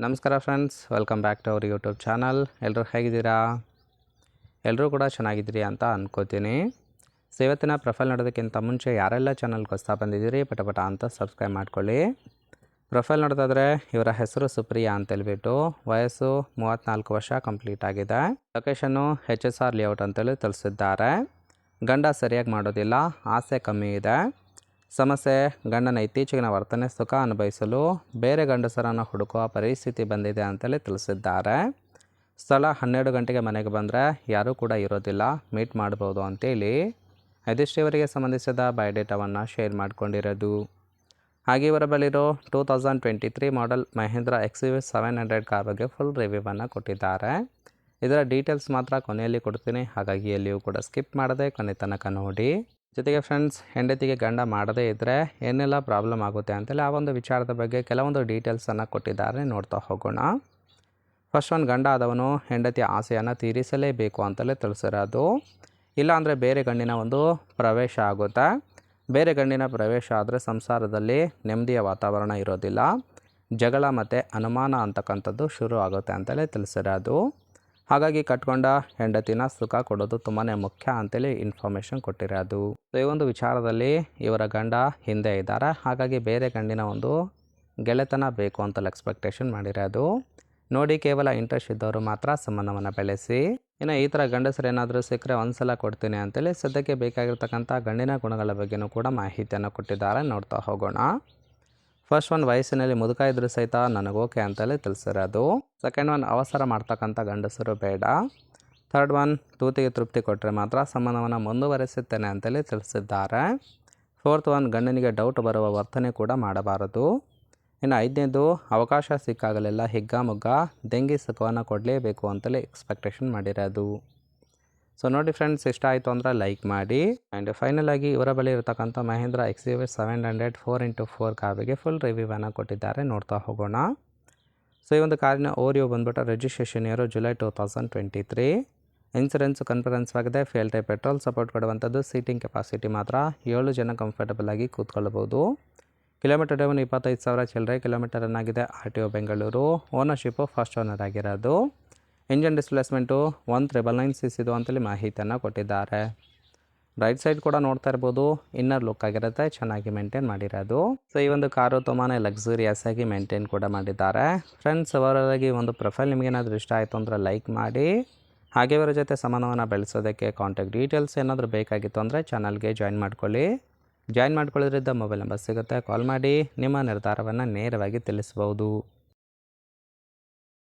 ನಮಸ್ಕಾರ friends, welcome back to our YouTube channel. ಎಲ್ಲರೂ ಹೇಗಿದ್ದೀರಾ? ಎಲ್ಲರೂ ಕೂಡ ಚೆನ್ನಾಗಿದ್ದೀರಿ ಅಂತ ಅಂದ್ಕೋತೀನಿ. ಸೊ ಇವತ್ತಿನ ಪ್ರೊಫೈಲ್ ನೋಡೋದಕ್ಕಿಂತ ಮುಂಚೆ ಯಾರೆಲ್ಲ ಚಾನಲ್ಗೆ ಹೊಸ್ತಾ ಬಂದಿದ್ದೀರಿ ಪಟ ಅಂತ ಸಬ್ಸ್ಕ್ರೈಬ್ ಮಾಡ್ಕೊಳ್ಳಿ. ಪ್ರೊಫೈಲ್ ನೋಡೋದಾದರೆ ಇವರ ಹೆಸರು ಸುಪ್ರಿಯಾ ಅಂತೇಳ್ಬಿಟ್ಟು, ವಯಸ್ಸು 34 ವರ್ಷ ಕಂಪ್ಲೀಟ್ ಆಗಿದೆ. ಲೊಕೇಶನ್ನು HSR ಲೇಔಟ್ ಅಂತೇಳಿ ತಿಳಿಸಿದ್ದಾರೆ. ಗಂಡ ಸರಿಯಾಗಿ ಮಾಡೋದಿಲ್ಲ, ಆಸೆ ಕಮ್ಮಿ ಇದೆ. ಸಮಸ್ಯೆ ಗಂಡನ ಇತ್ತೀಚಿನ ವರ್ತನೆ ಸುಖ ಅನುಭವಿಸಲು ಬೇರೆ ಗಂಡಸರನ್ನು ಹುಡುಕುವ ಪರಿಸ್ಥಿತಿ ಬಂದಿದೆ ಅಂತಲೇ ತಿಳಿಸಿದ್ದಾರೆ. ಸ್ಥಳ 12 ಗಂಟೆಗೆ ಮನೆಗೆ ಬಂದರೆ ಯಾರೂ ಕೂಡ ಇರೋದಿಲ್ಲ, ಮೀಟ್ ಮಾಡ್ಬೋದು ಅಂತೇಳಿ ಇದಿಷ್ಟು ಇವರಿಗೆ ಸಂಬಂಧಿಸಿದ ಬಯೋಡೇಟಾವನ್ನು ಶೇರ್ ಮಾಡಿಕೊಂಡಿರೋದು. ಹಾಗೆ ಇವರ ಬಳಿರೋ 2023 ಮಾಡೆಲ್ ಮಹೇಂದ್ರ XUV 700 ಕಾರ್ ಬಗ್ಗೆ ಫುಲ್ ರಿವ್ಯೂವನ್ನು ಕೊಟ್ಟಿದ್ದಾರೆ. ಇದರ ಡೀಟೇಲ್ಸ್ ಮಾತ್ರ ಕೊನೆಯಲ್ಲಿ ಕೊಡ್ತೀನಿ, ಹಾಗಾಗಿ ಎಲ್ಲಿಯೂ ಕೂಡ ಸ್ಕಿಪ್ ಮಾಡದೆ ಕೊನೆ ತನಕ ನೋಡಿ. ಜೊತೆಗೆ ಫ್ರೆಂಡ್ಸ್, ಹೆಂಡತಿಗೆ ಗಂಡ ಮಾಡದೇ ಇದ್ದರೆ ಏನೆಲ್ಲ ಪ್ರಾಬ್ಲಮ್ ಆಗುತ್ತೆ ಅಂತೇಳಿ ಆ ಒಂದು ವಿಚಾರದ ಬಗ್ಗೆ ಕೆಲವೊಂದು ಡೀಟೇಲ್ಸನ್ನು ಕೊಟ್ಟಿದ್ದಾರೆ, ನೋಡ್ತಾ ಹೋಗೋಣ. ಫಸ್ಟ್ ಒಂದು, ಗಂಡ ಆದವನು ಹೆಂಡತಿಯ ಆಸೆಯನ್ನು ತೀರಿಸಲೇಬೇಕು ಅಂತಲೇ ತಿಳಿಸಿರೋದು. ಇಲ್ಲಾಂದರೆ ಬೇರೆ ಗಂಡಿನ ಒಂದು ಪ್ರವೇಶ ಆಗುತ್ತೆ. ಬೇರೆ ಗಂಡಿನ ಪ್ರವೇಶ ಆದರೆ ಸಂಸಾರದಲ್ಲಿ ನೆಮ್ಮದಿಯ ವಾತಾವರಣ ಇರೋದಿಲ್ಲ, ಜಗಳ ಮತ್ತು ಅನುಮಾನ ಅಂತಕ್ಕಂಥದ್ದು ಶುರು ಆಗುತ್ತೆ ಅಂತಲೇ ತಿಳಿಸಿರೋದು. ಹಾಗಾಗಿ ಕಟ್ಕೊಂಡ ಹೆಂಡತಿನ ಸುಖ ಕೊಡೋದು ತುಂಬಾ ಮುಖ್ಯ ಅಂತೇಳಿ ಇನ್ಫಾರ್ಮೇಷನ್ ಕೊಟ್ಟಿರೋದು. ಸೊ ಈ ಒಂದು ವಿಚಾರದಲ್ಲಿ ಇವರ ಗಂಡ ಹಿಂದೆ ಇದ್ದಾರೆ, ಹಾಗಾಗಿ ಬೇರೆ ಗಂಡಿನ ಒಂದು ಗೆಳೆತನ ಬೇಕು ಅಂತಲೇ ಎಕ್ಸ್ಪೆಕ್ಟೇಷನ್ ಮಾಡಿರೋದು. ನೋಡಿ, ಕೇವಲ ಇಂಟ್ರೆಸ್ಟ್ ಇದ್ದವರು ಮಾತ್ರ ಸಂಬಂಧವನ್ನು ಬೆಳೆಸಿ. ಇನ್ನು ಈ ಥರ ಗಂಡಸರು ಏನಾದರೂ ಸಿಕ್ಕರೆ ಒಂದ್ಸಲ ಕೊಡ್ತೀನಿ ಅಂತೇಳಿ ಸದ್ಯಕ್ಕೆ ಬೇಕಾಗಿರ್ತಕ್ಕಂಥ ಗಂಡಿನ ಗುಣಗಳ ಬಗ್ಗೆನೂ ಕೂಡ ಮಾಹಿತಿಯನ್ನು ಕೊಟ್ಟಿದ್ದಾರೆ, ನೋಡ್ತಾ ಹೋಗೋಣ. ಫಸ್ಟ್ ಒನ್, ವಯಸ್ಸಿನಲ್ಲಿ ಮುದುಕ ಇದ್ರೂ ಸಹಿತ ನನಗೆ ಓಕೆ ಅಂತಲೇ ತಿಳಿಸಿರೋದು. ಸೆಕೆಂಡ್ ಒನ್, ಅವಸರ ಮಾಡ್ತಕ್ಕಂಥ ಗಂಡಸರು ಬೇಡ. ಥರ್ಡ್ ಒನ್, ತೂತಿಗೆ ತೃಪ್ತಿ ಕೊಟ್ಟರೆ ಮಾತ್ರ ಸಂಬಂಧವನ್ನು ಮುಂದುವರೆಸುತ್ತೇನೆ ಅಂತೇಳಿ ತಿಳಿಸಿದ್ದಾರೆ. ಫೋರ್ತ್ ಒನ್, ಗಂಡನಿಗೆ ಡೌಟ್ ಬರುವ ವರ್ತನೆ ಕೂಡ ಮಾಡಬಾರದು. ಇನ್ನು ಐದನೇದು, ಅವಕಾಶ ಸಿಕ್ಕಾಗಲೆಲ್ಲ ಹಿಗ್ಗಾಮುಗ್ಗ ದೆಂಗಿ ಸುಖವನ್ನು ಕೊಡಲೇಬೇಕು ಅಂತಲೇ ಎಕ್ಸ್ಪೆಕ್ಟೇಷನ್ ಮಾಡಿರೋದು. ಸೊ ನೋಡಿ ಫ್ರೆಂಡ್ಸ್, ಇಷ್ಟ ಆಯಿತು ಅಂದರೆ ಲೈಕ್ ಮಾಡಿ. ಆ್ಯಂಡ್ ಫೈನಲ್ ಆಗಿ ಇವರ ಬಳಿ ಇರತಕ್ಕಂಥ ಮಹೇಂದ್ರ XUV 700 4x4 ಕಾರ್ ಬಗ್ಗೆ ಫುಲ್ ರಿವ್ಯೂವನ್ನು ಕೊಟ್ಟಿದ್ದಾರೆ, ನೋಡ್ತಾ ಹೋಗೋಣ. ಸೊ ಈ ಒಂದು ಕಾರಿನ ಓರಿಯೋ ಬಂದ್ಬಿಟ್ಟು ರಿಜಿಸ್ಟ್ರೇಷನ್ ಇಯರು ಜುಲೈ 2023. ಇನ್ಸೂರೆನ್ಸ್ ಕನ್ಫರೆನ್ಸ್ ಆಗಿದೆ. ಫೇಲ್ ಟೈಪ್ ಪೆಟ್ರೋಲ್ ಸಪೋರ್ಟ್ ಕೊಡುವಂಥದ್ದು. ಸೀಟಿಂಗ್ ಕೆಪಾಸಿಟಿ ಮಾತ್ರ 7 ಜನ ಕಂಫರ್ಟಬಲ್ ಆಗಿ ಕೂತ್ಕೊಳ್ಬೋದು. ಕಿಲೋಮೀಟರ್ ಡ್ರೈವನ್ 25,000 ಚಿಲ್ಲರೆ ಕಿಲೋಮೀಟರ್ ರನ್ ಆಗಿದೆ. RTO Bengaluru. Ownership first owner ಆಗಿರೋದು. ಇಂಜನ್ ಡಿಸ್ಪ್ಲೇಸ್ಮೆಂಟು 1999 cc ಅಂತೇಳಿ ಮಾಹಿತಿಯನ್ನು ಕೊಟ್ಟಿದ್ದಾರೆ. ರೈಟ್ ಸೈಡ್ ಕೂಡ ನೋಡ್ತಾ ಇರ್ಬೋದು, ಇನ್ನರ್ ಲುಕ್ ಆಗಿರುತ್ತೆ, ಚೆನ್ನಾಗಿ ಮೇಂಟೈನ್ ಮಾಡಿರೋದು. ಸೊ ಈ ಒಂದು ಕಾರು ತುಂಬಾ ಲಕ್ಸುರಿಯಸ್ ಆಗಿ ಮೇಂಟೈನ್ ಕೂಡ ಮಾಡಿದ್ದಾರೆ. ಫ್ರೆಂಡ್ಸ್, ಅವರಾಗಿ ಒಂದು ಪ್ರೊಫೈಲ್ ನಿಮಗೇನಾದರೂ ಇಷ್ಟ ಆಯಿತು ಅಂದರೆ ಲೈಕ್ ಮಾಡಿ. ಹಾಗೆ ಇವರ ಜೊತೆ ಸಂಬಂಧವನ್ನು ಬೆಳೆಸೋದಕ್ಕೆ ಕಾಂಟ್ಯಾಕ್ಟ್ ಡೀಟೇಲ್ಸ್ ಏನಾದರೂ ಬೇಕಾಗಿತ್ತು ಅಂದರೆ ಚಾನಲ್ಗೆ ಜಾಯಿನ್ ಮಾಡ್ಕೊಳ್ಳಿ. ಜಾಯಿನ್ ಮಾಡ್ಕೊಳ್ಳೋದ್ರಿಂದ ಮೊಬೈಲ್ ನಂಬರ್ ಸಿಗುತ್ತೆ, ಕಾಲ್ ಮಾಡಿ ನಿಮ್ಮ ನಿರ್ಧಾರವನ್ನು ನೇರವಾಗಿ ತಿಳಿಸ್ಬೋದು.